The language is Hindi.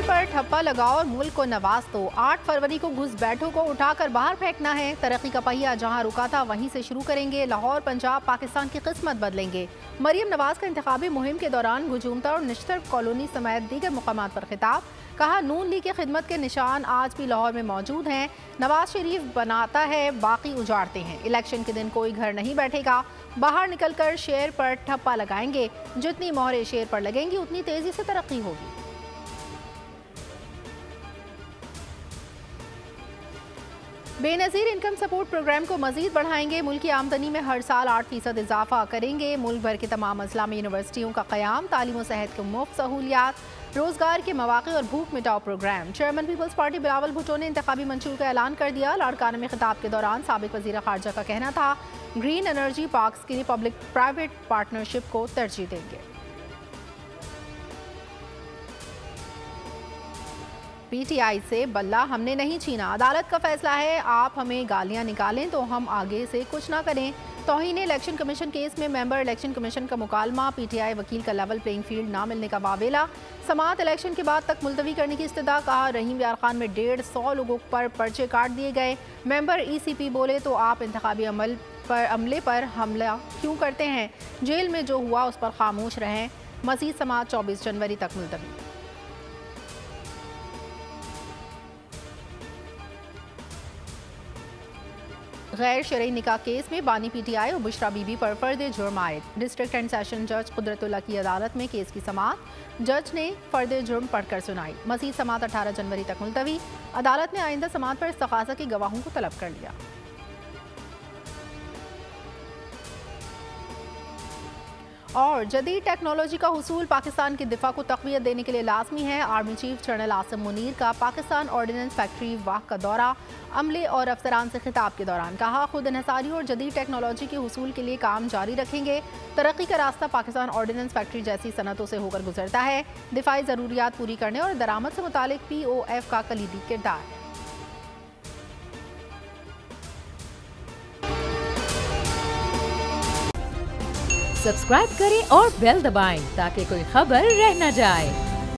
पर ठप्पा लगाओ और मुल्क को नवाज दो। 8 फरवरी को घुसपैठों को उठाकर बाहर फेंकना है। तरक्की का पहिया जहां रुका था वहीं से शुरू करेंगे। लाहौर, पंजाब, पाकिस्तान की किस्मत बदलेंगे। मरियम नवाज का इंतखाबी मुहिम के दौरान गुजूमता और निश्तर कॉलोनी समेत दीगर मुकामात पर खिताब। कहा, नून लीग की खिदमत के निशान आज भी लाहौर में मौजूद हैं। नवाज शरीफ बनाता है, बाकी उजाड़ते हैं। इलेक्शन के दिन कोई घर नहीं बैठेगा। बाहर निकलकर शेर पर ठप्पा लगाएंगे। जितनी मोहरें शेर पर लगेंगी उतनी तेजी से तरक्की होगी। बेनज़ीर इनकम सपोर्ट प्रोग्राम को मजीद बढ़ाएंगे। मुल्क की आमदनी में हर साल 8% इजाफा करेंगे। मुल्क भर के तमाम इस्लामी यूनिवर्सिटियों का क़याम। तालीम और सेहत के मुफ्त सहूलियात, रोजगार के मौक़े और भूख मिटाओ programme. Chairman Peoples Party Bilawal Bhutto ने इंतखाबी मंशूर का ऐलान कर दिया। लाड़काना में खिताब के दौरान साबिक वज़ीर ख़ारजा का कहना था, ग्रीन एनर्जी पार्क्स के लिए पब्लिक प्राइवेट पार्टनरशिप को तरजीह देंगे। पीटीआई से बल्ला हमने नहीं छीना। अदालत का फैसला है, आप हमें गालियां निकालें तो हम आगे से कुछ ना करें। तौहीन इलेक्शन कमीशन केस में मेंबर इलेक्शन कमीशन का मुकालमा। पीटीआई वकील का लेवल प्लेइंग फील्ड ना मिलने का वावेला। समाअत इलेक्शन के बाद तक मुलतवी करने की इस्तदा। कहा, रहीम यार खान में 150 लोगों पर पर्चे काट दिए गए। मेंबर ईसीपी बोले तो आप इंतखाबी अमले पर हमला क्यों करते हैं? जेल में जो हुआ उस पर खामोश रहें। मजीद समाअत 24 जनवरी तक मुलतवी। गैर शरई निकाह केस में बानी पीटीआई और बुशरा बीबी पर फर्द जुर्म आयद। डिस्ट्रिक्ट एंड सेशन जज कुदरतुल्लाह की अदालत में केस की समाअत। जज ने फर्द जुर्म पढ़कर सुनाई। मज़ीद समाअत 18 जनवरी तक मुलतवी। अदालत ने आइंदा समाअत पर इस्तग़ासा की गवाहों को तलब कर लिया। और जदीद टेक्नोलॉजी का हुसूल पाकिस्तान के दिफा को तक़वियत देने के लिए लाजमी है। Army chief general Asim Munir का पाकिस्तान ऑर्डिनेंस फैक्ट्री वाह का दौरा। अमले और अफसरान से खिताब के दौरान कहा, खुद इन्हसारी और जदीद टेक्नोलॉजी के हुसूल के लिए काम जारी रखेंगे। तरक्की का रास्ता पाकिस्तान ऑर्डिनेंस फैक्ट्री जैसी सनतों से होकर गुजरता है। दिफाई ज़रूरियात पूरी करने और दरामद से मुतालिक POF का कलीदी किरदार है। सब्सक्राइब करें और बेल दबाएं ताकि कोई खबर रह न जाए।